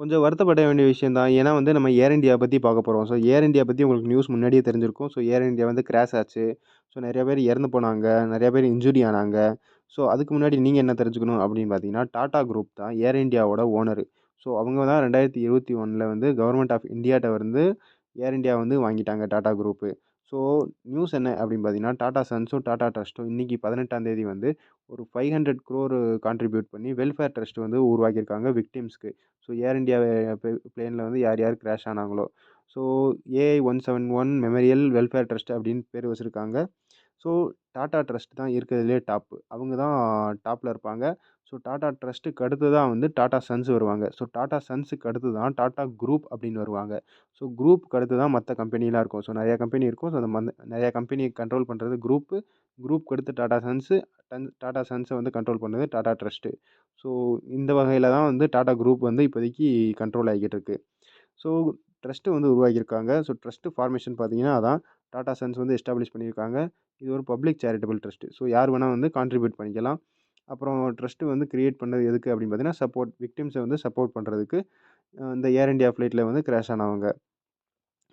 கொஞ்சம் வருத்தப்பட வேண்டிய விஷயம் தான். ஏன்னா வந்து நம்ம ஏர் இண்டியா பத்தி பார்க்க போறோம். ஸோ ஏர் இண்டியா பத்தி உங்களுக்கு நியூஸ் முன்னாடியே தெரிஞ்சிருக்கும். ஸோ ஏர் இண்டியா வந்து கிராஷ் ஆச்சு. ஸோ நெறைய பேர் இறந்து போனாங்க. நெறைய பேர் இன்ஜூரி ஆனாங்க. ஸோ அதுக்கு முன்னாடி நீங்க என்ன தெரிஞ்சுக்கணும் அப்படின்னு பார்த்தீங்கன்னா, டாடா குரூப் தான் ஏர் இண்டியாவோட ஓனரு. ஸோ அவங்க தான் 2021ல வந்து கவர்மெண்ட் ஆஃப் இண்டியாட்ட வந்து ஏர் இண்டியா வந்து வாங்கிட்டாங்க டாடா குரூப்பு. ஸோ நியூஸ் என்ன அப்படின்னு பார்த்தீங்கன்னா, டாடா சன்ஸும், டாடா ட்ரஸ்ட்டும் இன்னைக்கு 18ஆம் தேதி வந்து ஒரு 500 crore கான்ட்ரிபியூட் பண்ணி வெல்ஃபேர் ட்ரஸ்ட் வந்து உருவாக்கியிருக்காங்க விக்டிம்ஸ்க்கு. ஸோ ஏர் இண்டியா பிளேன்ல வந்து யார் யார் கிராஷ் ஆனாங்களோ. So AI 171 memorial welfare trust அப்படின்னு பேர் வச்சிருக்காங்க. ஸோ டாடா ட்ரஸ்ட் தான் இருக்கிறதுலே டாப்பு. அவங்க தான் டாப்ல இருப்பாங்க. ஸோ டாடா ட்ரஸ்ட்டுக்கு அடுத்து தான் வந்து டாடா சன்ஸ் வருவாங்க. ஸோ டாடா சன்ஸுக்கு அடுத்து தான் டாடா குரூப் அப்படின்னு வருவாங்க. ஸோ குரூப்க்கு அடுத்து தான் மத்த கம்பெனிலாம் இருக்கும். ஸோ நெறைய கம்பெனி இருக்கும். ஸோ அந்த நெறைய கம்பெனிய கண்ட்ரோல் பண்றது குரூப்பு. குரூப்க்கு அடுத்து டாடா சன்ஸு. டாடா சன்ஸ வந்து கண்ட்ரோல் பண்ணது டாடா ட்ரஸ்ட்டு. ஸோ இந்த வகையில தான் வந்து டாடா குரூப் வந்து இப்போதைக்கு கண்ட்ரோல் ஆகிக்கிட்டு இருக்கு. ஸோ ட்ரஸ்ட்டு வந்து உருவாக்கியிருக்காங்க. ஸோ ட்ரஸ்ட்டு ஃபார்மேஷன் பார்த்தீங்கன்னா அதான். டாடா சன்ஸ் வந்து எஸ்டாப்ளிஷ் பண்ணியிருக்காங்க. இது ஒரு பப்ளிக் சேரிட்டபிள் ட்ரஸ்ட்டு. ஸோ யார் வேணா வந்து கான்ட்ரிபியூட் பண்ணிக்கலாம். அப்புறம் ட்ரஸ்ட்டு வந்து கிரியேட் பண்ணது எதுக்கு அப்படின்னு பார்த்தீங்கன்னா, விக்டிம்ஸ வந்து சப்போர்ட் பண்றதுக்கு. இந்த ஏர் இண்டியா ஃப்ளைட்ல வந்து கிராஷ் ஆனவங்க.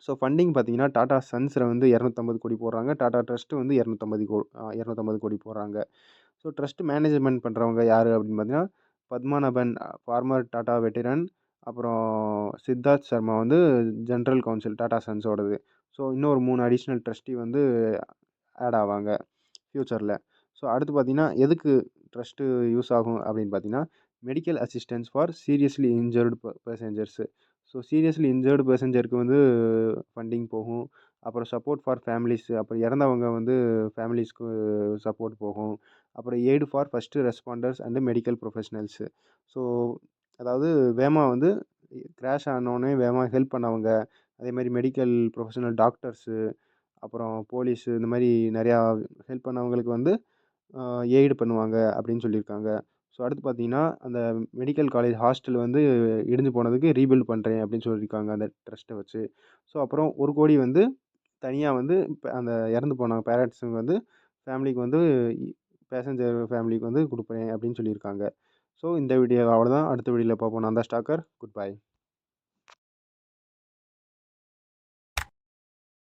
ஸோ ஃபண்டிங் பார்த்தீங்கன்னா, டாடா சன்ஸ்ல வந்து 250 கோடி போடுறாங்க. டாடா ட்ரஸ்ட் வந்து 250 கோடி போடுறாங்க. ஸோ ட்ரஸ்ட் மேனேஜ்மென்ட் பண்றவங்க யாரு அப்படின்னு பார்த்தீங்கன்னா, பத்மநாபன் ஃபார்மர் டாடா வெட்டரன். அப்புறம் சித்தார்த் சர்மா வந்து ஜெனரல் கவுன்சில் டாடா சன்ஸோடது. ஸோ இன்னொரு 3 அடிஷனல் ட்ரஸ்டி வந்து ஆட் ஆவாங்க ஃபியூச்சர்ல. ஸோ அடுத்து பார்த்தீங்கன்னா, எதுக்கு ட்ரஸ்ட்டு யூஸ் ஆகும் அப்படின்னு பார்த்தீங்கன்னா, medical assistance for seriously injured passengers. So seriously injured பேசஞ்சருக்கு வந்து ஃபண்டிங் போகும். அப்புறம் சப்போர்ட் ஃபார் ஃபேமிலீஸ். அப்புறம் இறந்தவங்க வந்து ஃபேமிலீஸ்க்கு சப்போர்ட் போகும். அப்புறம் eight for first responders and medical professionals. So அதாவது வேகமா வந்து கிராஷ் ஆனோனே வேகமா ஹெல்ப் பண்ணவங்க, அதேமாரி மெடிக்கல் ப்ரொஃபஷனல் டாக்டர்ஸு, அப்புறம் போலீஸு இந்த மாரி நெறையா ஹெல்ப் பண்ணவங்களுக்கு வந்து எய்டு பண்ணுவாங்க அப்படின்னு சொல்லியிருக்காங்க. ஸோ அடுத்து பார்த்தீங்கன்னா, அந்த மெடிக்கல் காலேஜ் ஹாஸ்டல் வந்து இடிஞ்சு போனதுக்கு ரீபில்ட் பண்றேன் அப்படின்னு சொல்லியிருக்காங்க அந்த ட்ரஸ்ட்ட வச்சு. ஸோ அப்புறம் 1,00,00,000 வந்து தனியா வந்து அந்த இறந்து போன பேரண்ட்ஸுக்கு வந்து ஃபேமிலிக்கு வந்து இ பேசஞ்சர் ஃபேமிலிக்கு வந்து குடுப்பேன் அப்படின்னு சொல்லியிருக்காங்க. ஸோ இந்த வீடியோ அவ்வளோதான். அடுத்த வீடியோல பார்ப்போம். நான் தான் ஸ்டாக்கர். Good bye.